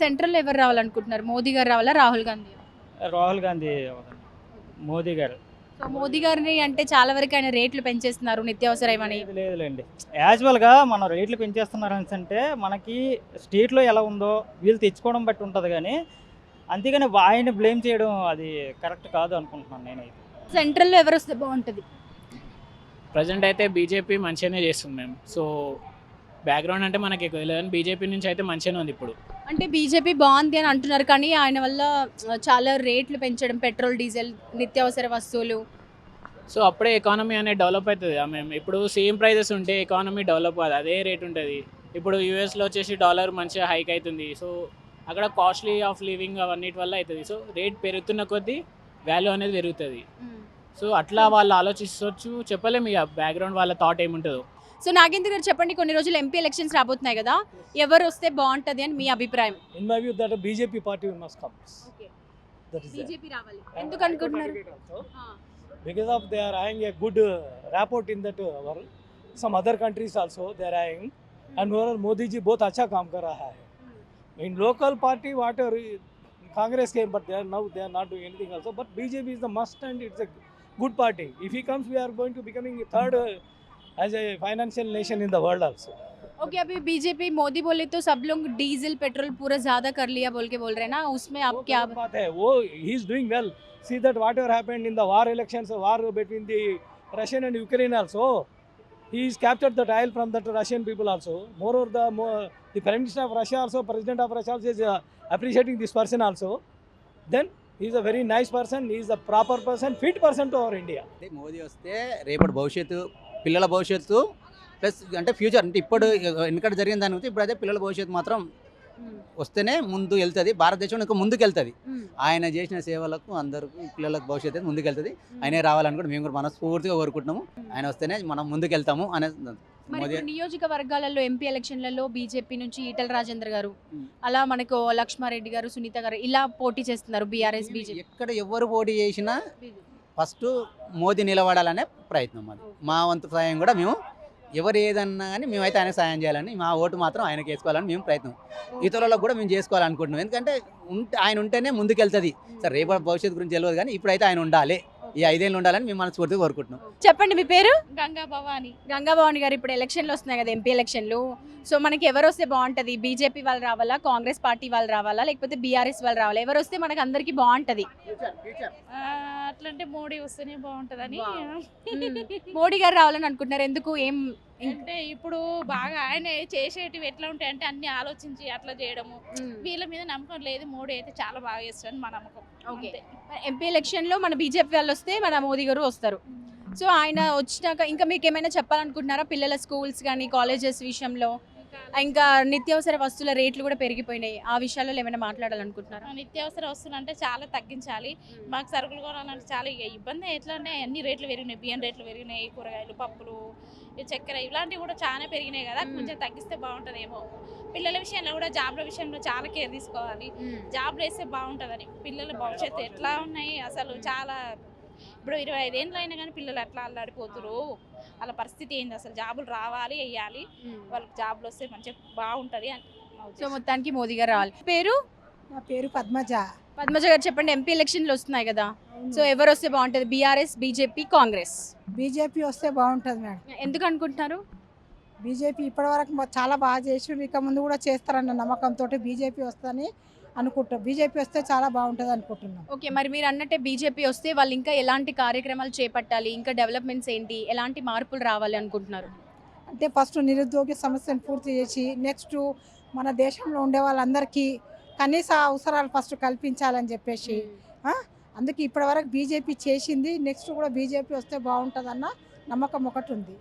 Central ఎవరు రావాలనుకుంటున్నారు? మోదీ గారు రావాలా? రాహుల్ గాంధీ? రాహుల్ గాంధీ అవ్వదండి. మోదీ గారు. సో మోదీ గారిని అంటే చాలా వరకు ఆయన రేట్లు పెంచేస్తున్నారు నిత్యావసరమని. లేదులేండి. యాజువల్గా మనం రేట్లు పెంచేస్తున్నారు అంటే మనకి స్టేట్లో ఎలా ఉందో వీళ్ళు తెచ్చుకోవడం బట్టి ఉంటుంది కానీ అంతేగాని ఆయన బ్లేమ్ చేయడం అది కరెక్ట్ కాదు అనుకుంటున్నాను నేనైతే. సెంట్రల్లో ఎవరు వస్తే బాగుంటుంది? ప్రజెంట్ అయితే బీజేపీ మంచిగానే చేస్తుంది మేము. సో బ్యాక్గ్రౌండ్ అంటే మనకి ఎక్కువ తెలియదు, బీజేపీ నుంచి అయితే మంచిగానే ఉంది ఇప్పుడు. అంటే బీజేపీ బాగుంది అని అంటున్నారు కానీ ఆయన వల్ల చాలా రేట్లు పెంచడం, పెట్రోల్ డీజిల్ నిత్యావసర వస్తువులు. సో అప్పుడే ఎకానమీ అనేది డెవలప్ అవుతుంది. మేము ఇప్పుడు సేమ్ ప్రైజెస్ ఉంటే ఎకానమీ డెవలప్ కాదు, అదే రేట్ ఉంటుంది. ఇప్పుడు యూఎస్లో వచ్చేసి డాలర్ మంచిగా హైక్ అవుతుంది. సో అక్కడ కాస్ట్లీ ఆఫ్ లివింగ్ అవన్నిటి వల్ల అవుతుంది. సో రేట్ పెరుగుతున్న కొద్దీ వాల్యూ అనేది పెరుగుతుంది. సో అట్లా వాళ్ళు ఆలోచించవచ్చు, చెప్పలేము ఇక బ్యాక్గ్రౌండ్ వాళ్ళ థాట్ ఏముంటుందో. సో నాగేంద్ర గారు చెప్పండి, కొన్ని రోజులు ఎంపీ ఎలక్షన్స్ రాబోతున్నాయి కదా, ఎవరు వస్తే బాగుంటుంది అని మీ అభిప్రాయం? In my view, that a BJP party must come. That is there. BJP రావాలి. ఎందుకు అనుకుంటున్నారు? Because of they are having a good rapport in that world. Some other countries also they are having, and moreover Modi ji बहुत अच्छा काम कर रहा है. In local party whatever Congress came, but they are not doing anything also. But BJP is the must and it's a good party. If he comes, we are going to becoming third as a financial nation in the world also. Okay, अभी BJP Modi बोले तो सब लोग diesel petrol पूरा ज्यादा कर लिया बोल के बोल रहे हैं ना, उसमें आप क्या? बात है वो he is doing well. See that whatever happened in the war elections, war between the Russian and Ukraine also, he is captured that oil from that Russian people also. Moreover, the Prime Minister of Russia also, President of Russia also is appreciating this person also. Then he is a very nice person. He is a proper person, fit person to our India. Modi వస్తే రేపటి భవిష్యత్తు, పిల్లల భవిష్యత్తు plus అంటే future అంటే ఇప్పుడు వెనకటి జరిగిన దాని గురించి ఇప్పుడు అదే పిల్లల భవిష్యత్తు మాత్రం వస్తేనే ముందు వెళ్తుంది, భారతదేశం ఇంకా ముందుకు వెళ్తుంది. ఆయన చేసిన సేవలకు అందరికీ పిల్లలకు భవిష్యత్తు ముందుకు వెళ్తుంది. ఆయనే రావాలని కూడా మేము కూడా మనస్ఫూర్తిగా కోరుకుంటున్నాము. ఆయన వస్తేనే మనం ముందుకు వెళ్తాము అనే. మరి నియోజకవర్గాలలో ఎంపీ ఎలక్షన్లలో బీజేపీ నుంచి ఈటల రాజేందర్ గారు, అలా మనకు లక్ష్మారెడ్డి గారు, సునీత గారు ఇలా పోటీ చేస్తున్నారు. బీఆర్ఎస్ బీజేపీ ఎక్కడ ఎవరు పోటీ చేసినా ఫస్ట్ మోదీ నిలబడాలనే ప్రయత్నం. అది మా వంతు సాయం కూడా మేము ఎవరు ఏదన్నా కానీ మేమైతే ఆయనకు సాయం చేయాలని, మా ఓటు మాత్రం ఆయనకి వేసుకోవాలని మేము ప్రయత్నం ఇతరులకు కూడా మేము చేసుకోవాలనుకుంటున్నాం. ఎందుకంటే ఆయన ఉంటేనే ముందుకెళ్తుంది. సరే రేపటి భవిష్యత్తు గురించి తెలియదు కానీ ఇప్పుడైతే ఆయన ఉండాలి, ఈ 5 ఏళ్ళు ఉండాలని మేము మనస్ఫూర్తిగా కోరుకుంటున్నాం. చెప్పండి మీ పేరు? గంగా భవాని. గంగా భవాని గారు, ఇప్పుడు ఎలక్షన్లు వస్తున్నాయి కదా, ఎంపీ ఎలక్షన్లు. సో మనకి ఎవరు వస్తే బాగుంటుంది? బీజేపీ వాళ్ళు రావాలా, కాంగ్రెస్ పార్టీ వాళ్ళు రావాలా, లేకపోతే బీఆర్ఎస్ వాళ్ళు రావాలా? ఎవరు వస్తే మనకు అందరికి బాగుంటుంది? అట్లంటే మోడీ వస్తేనే బాగుంటుందని. మోడీ గారు రావాలని అనుకుంటున్నారు. ఎందుకు? ఏం అంటే ఇప్పుడు బాగా ఆయన చేసేటివి ఎట్లా ఉంటాయి అంటే అన్ని ఆలోచించి అట్లా చేయడము, వీళ్ళ మీద నమ్మకం లేదు. మోడీ అయితే చాలా బాగా చేస్తారని మా నమ్మకం. ఓకే, ఎంపీ ఎలక్షన్లో మన బీజేపీ వాళ్ళు వస్తే మన మోదీ గారు వస్తారు. సో ఆయన వచ్చినాక ఇంకా మీకు ఏమైనా చెప్పాలనుకుంటున్నారా? పిల్లల స్కూల్స్ కానీ కాలేజెస్ విషయంలో, ఇంకా నిత్యావసర వస్తువుల రేట్లు కూడా పెరిగిపోయినాయి, ఆ విషయాల్లో ఏమైనా మాట్లాడాలనుకుంటున్నారా? నిత్యావసర వస్తువులు అంటే చాలా తగ్గించాలి. మాకు సరుకులు కొనాలంటే చాలా ఇబ్బంది. ఎట్లా అంటే అన్ని రేట్లు పెరిగినాయి, బియ్యం రేట్లు పెరిగినాయి, కూరగాయలు, పప్పులు, చక్కెర ఇలాంటివి కూడా చాలా పెరిగినాయి కదా, కొంచెం తగ్గిస్తే బాగుంటుందేమో. పిల్లల విషయంలో కూడా జాబ్ల విషయంలో చాలా కేర్ తీసుకోవాలి. జాబ్లు వేస్తే బాగుంటుందని. పిల్లల భవిష్యత్తు ఎట్లా ఉన్నాయి అసలు చాలా. ఇప్పుడు 25 ఏళ్ళు అయినా కానీ పిల్లలు ఎట్లా అల్లాడిపోతురు, వాళ్ళ పరిస్థితి ఏంది అసలు? జాబులు రావాలి, వేయాలి, వాళ్ళకి జాబులు వస్తే మంచిగా బాగుంటుంది అని. సో మొత్తానికి మోదీ గారు రావాలి. పేరు? నా పేరు పద్మజ. పద్మజ గారు చెప్పండి, ఎంపీ ఎలక్షన్లు వస్తున్నాయి కదా, సో ఎవరు వస్తే బాగుంటుంది? BRS, BJP, Congress? బీజేపీ వస్తే బాగుంటుంది మేడం. ఎందుకు అనుకుంటున్నారు? బీజేపీ ఇప్పటివరకు చాలా బాగా చేసి ఇక ముందు కూడా చేస్తారన్న నమ్మకంతో బీజేపీ వస్తుందని అనుకుంటాం. బీజేపీ వస్తే చాలా బాగుంటుంది అనుకుంటున్నాం. ఓకే, మరి మీరు అన్నట్టే బీజేపీ వస్తే వాళ్ళు ఇంకా ఎలాంటి కార్యక్రమాలు చేపట్టాలి, ఇంకా డెవలప్మెంట్స్ ఏంటి, ఎలాంటి మార్పులు రావాలి అనుకుంటున్నారు? అంటే ఫస్ట్ నిరుద్యోగ సమస్యను పూర్తి చేసి నెక్స్ట్ మన దేశంలో ఉండే వాళ్ళందరికీ కనీస అవసరాలు ఫస్ట్ కల్పించాలని చెప్పేసి, అందుకే ఇప్పటివరకు బీజేపీ చేసింది. నెక్స్ట్ కూడా బీజేపీ వస్తే బాగుంటుందన్న నమ్మకం ఒకటి ఉంది.